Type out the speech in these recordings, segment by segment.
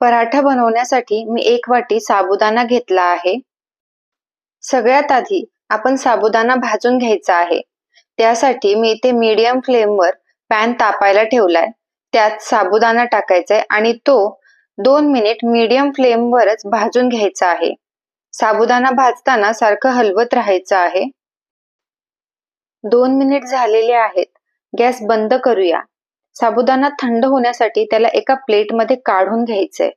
पराठा बनवण्यासाठी मी 1 वाटी साबुदाणा घेतला आहे. सगळ्यात आधी आपण साबुदाणा भाजून घ्यायचा आहे. त्यासाठी मी इथे मीडियम फ्लेमवर पॅन तापायला ठेवलाय. त्यात साबुदाणा टाकायचा आहे आणि तो 2 मिनिट मीडियम फ्लेमवरच भाजून घ्यायचा आहे. साबुदाणा भाजताना सारखं हलवत राहायचं आहे. 2 मिनिट झालेले आहेत. गॅस बंद करूया. साबुदाणा थंड होण्यासाठी त्याला एका प्लेटमध्ये काढून घ्यायचंय.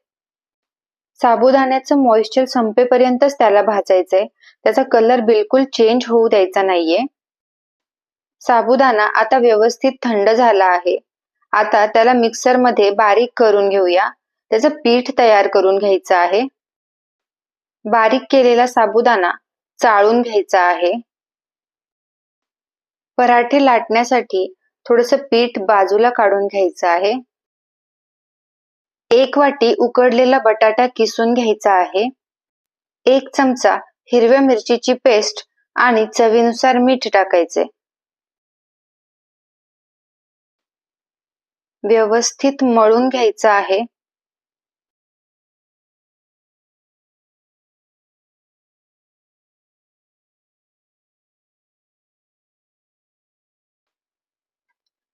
साबुदाण्याचं मॉइश्चर संपेपर्यंतच त्याला भाजायचंय. त्याचा कलर बिलकुल चेंज होऊ द्यायचा नाहीये. साबुदाणा आता व्यवस्थित थंड झाला आहे. आता त्याला मिक्सरमध्ये बारीक करून घेऊया. त्याचं पीठ तयार करून घ्यायचं आहे. बारीक केलेला साबुदाणा चाळून घ्यायचा आहे. पराठे लाटण्यासाठी थोडंसं पीठ बाजूला काढून घ्यायचं आहे. 1 वाटी उकडलेला बटाटा किसून घ्यायचा आहे. 1 चमचा हिरव्या मिरचीची पेस्ट आणि चवीनुसार मीठ टाकायचे. व्यवस्थित मळून घ्यायचं आहे.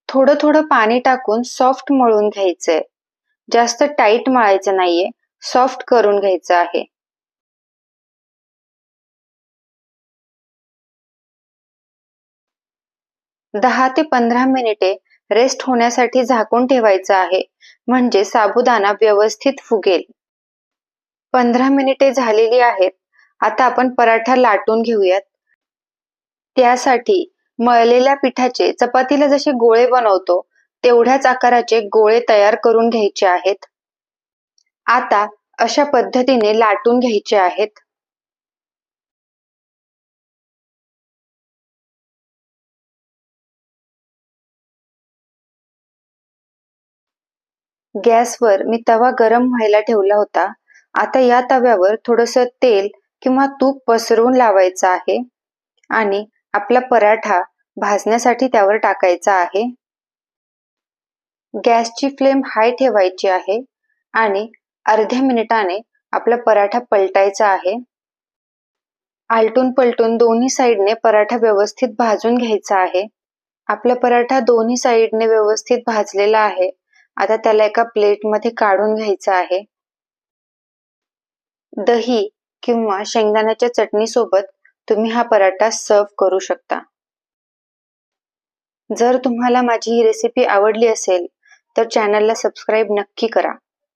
थोडं थोडं पाणी टाकून सॉफ्ट मळून घ्यायचंय. जास्त टाईट मळायचं नाहीये, सॉफ्ट करून घ्यायचं आहे. दहा ते 15 मिनिटे रेस्ट होण्यासाठी झाकून ठेवायचं आहे, म्हणजे साबुदाणा व्यवस्थित फुगेल. 15 मिनिटे झालेली आहेत. आता आपण पराठा लाटून घेऊयात. त्यासाठी मळलेल्या पिठाचे चपातीला जसे गोळे बनवतो तेवढ्याच आकाराचे गोळे तयार करून घ्यायचे आहेत. आता अशा पद्धतीने लाटून घ्यायचे आहेत. गॅसवर मी तवा गरम व्हायला ठेवला होता. आता या तव्यावर थोडंसं तेल किंवा तूप पसरवून लावायचं आहे आणि आपला पराठा भाजण्यासाठी त्यावर टाकायचा आहे. गॅसची फ्लेम हाय ठेवायची आहे आणि अर्ध्या मिनिटाने आपला पराठा पलटायचा आहे. आलटून पलटून दोन्ही साईडने पराठा व्यवस्थित भाजून घ्यायचा आहे. आपला पराठा दोन्ही साईडने व्यवस्थित भाजलेला आहे. आता त्याला एका प्लेटमध्ये काढून घ्यायचं आहे. दही किंवा शेंगदाण्याच्या चटणीसोबत तुम्ही हा पराठा सर्व्ह करू शकता. जर तुम्हाला माझी ही रेसिपी आवडली असेल तर चॅनलला सबस्क्राईब नक्की करा.